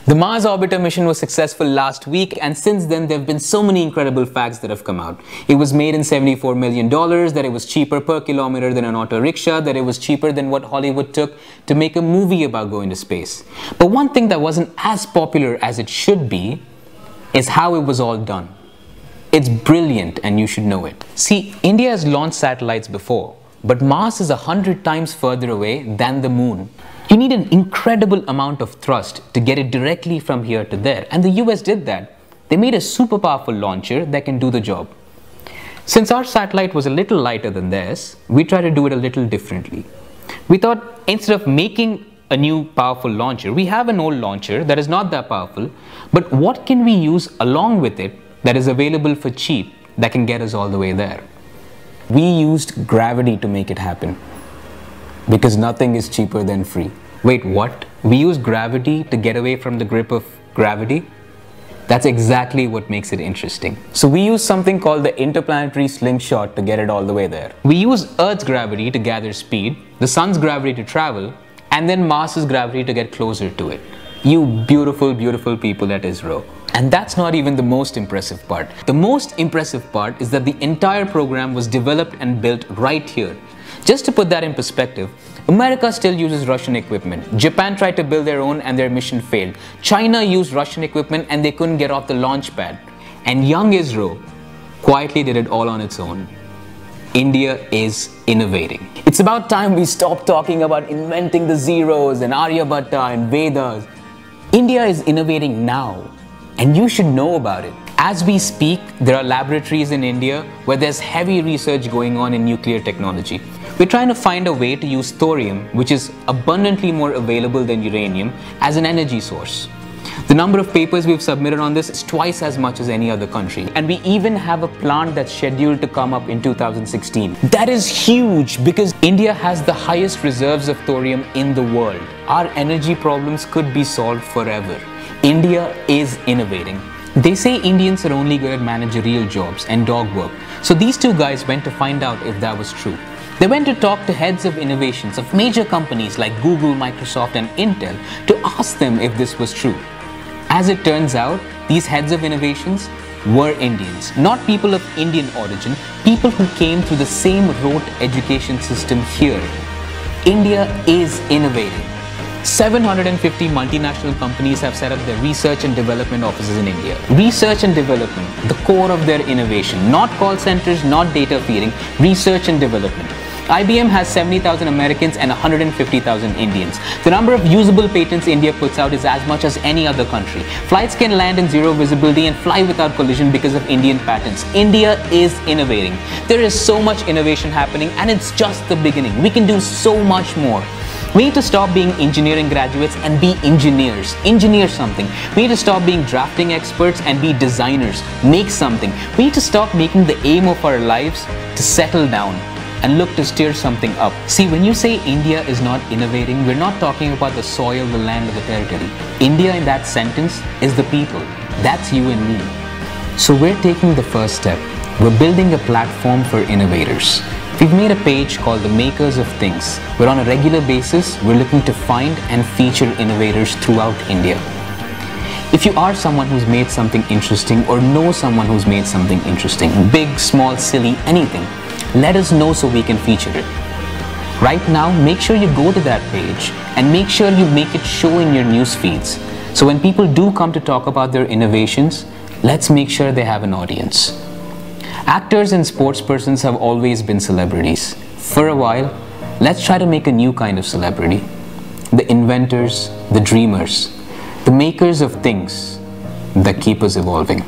The Mars orbiter mission was successful last week, and since then there have been so many incredible facts that have come out. It was made in $74 million, that it was cheaper per kilometer than an auto rickshaw, that it was cheaper than what Hollywood took to make a movie about going to space. But one thing that wasn't as popular as it should be is how it was all done. It's brilliant and you should know it. See, India has launched satellites before, but Mars is 100 times further away than the moon. You need an incredible amount of thrust to get it directly from here to there, and the US did that. They made a super powerful launcher that can do the job. Since our satellite was a little lighter than theirs, we tried to do it a little differently. We thought instead of making a new powerful launcher, we have an old launcher that is not that powerful, but what can we use along with it that is available for cheap that can get us all the way there? We used gravity to make it happen, because nothing is cheaper than free. Wait, what? We use gravity to get away from the grip of gravity? That's exactly what makes it interesting. So we use something called the interplanetary slingshot to get it all the way there. We use Earth's gravity to gather speed, the Sun's gravity to travel, and then Mars's gravity to get closer to it. You beautiful, beautiful people at ISRO. And that's not even the most impressive part. The most impressive part is that the entire program was developed and built right here. Just to put that in perspective, America still uses Russian equipment. Japan tried to build their own and their mission failed. China used Russian equipment and they couldn't get off the launch pad. And young ISRO quietly did it all on its own. India is innovating. It's about time we stop talking about inventing the zeros and Aryabhatta and Vedas. India is innovating now, and you should know about it. As we speak, there are laboratories in India where there's heavy research going on in nuclear technology. We're trying to find a way to use thorium, which is abundantly more available than uranium, as an energy source. The number of papers we've submitted on this is twice as much as any other country. And we even have a plant that's scheduled to come up in 2016. That is huge because India has the highest reserves of thorium in the world. Our energy problems could be solved forever. India is innovating. They say Indians are only good at managerial jobs and dog work. So these two guys went to find out if that was true. They went to talk to heads of innovations of major companies like Google, Microsoft and Intel to ask them if this was true. As it turns out, these heads of innovations were Indians, not people of Indian origin, people who came through the same rote education system here. India is innovating. 750 multinational companies have set up their research and development offices in India. Research and development, the core of their innovation, not call centers, not data feeding, research and development. IBM has 70,000 Americans and 150,000 Indians. The number of usable patents India puts out is as much as any other country. Flights can land in zero visibility and fly without collision because of Indian patents. India is innovating. There is so much innovation happening and it's just the beginning. We can do so much more. We need to stop being engineering graduates and be engineers. Engineer something. We need to stop being drafting experts and be designers. Make something. We need to stop making the aim of our lives to settle down and look to steer something up. See, when you say India is not innovating, we're not talking about the soil, the land, or the territory. India in that sentence is the people. That's you and me. So we're taking the first step. We're building a platform for innovators. We've made a page called The Makers of Things, where on a regular basis, we're looking to find and feature innovators throughout India. If you are someone who's made something interesting or know someone who's made something interesting, big, small, silly, anything, let us know so we can feature it. Right now, make sure you go to that page and make sure you make it show in your news feeds. So when people do come to talk about their innovations, let's make sure they have an audience. Actors and sportspersons have always been celebrities. For a while, let's try to make a new kind of celebrity. The inventors, the dreamers, the makers of things that keep us evolving.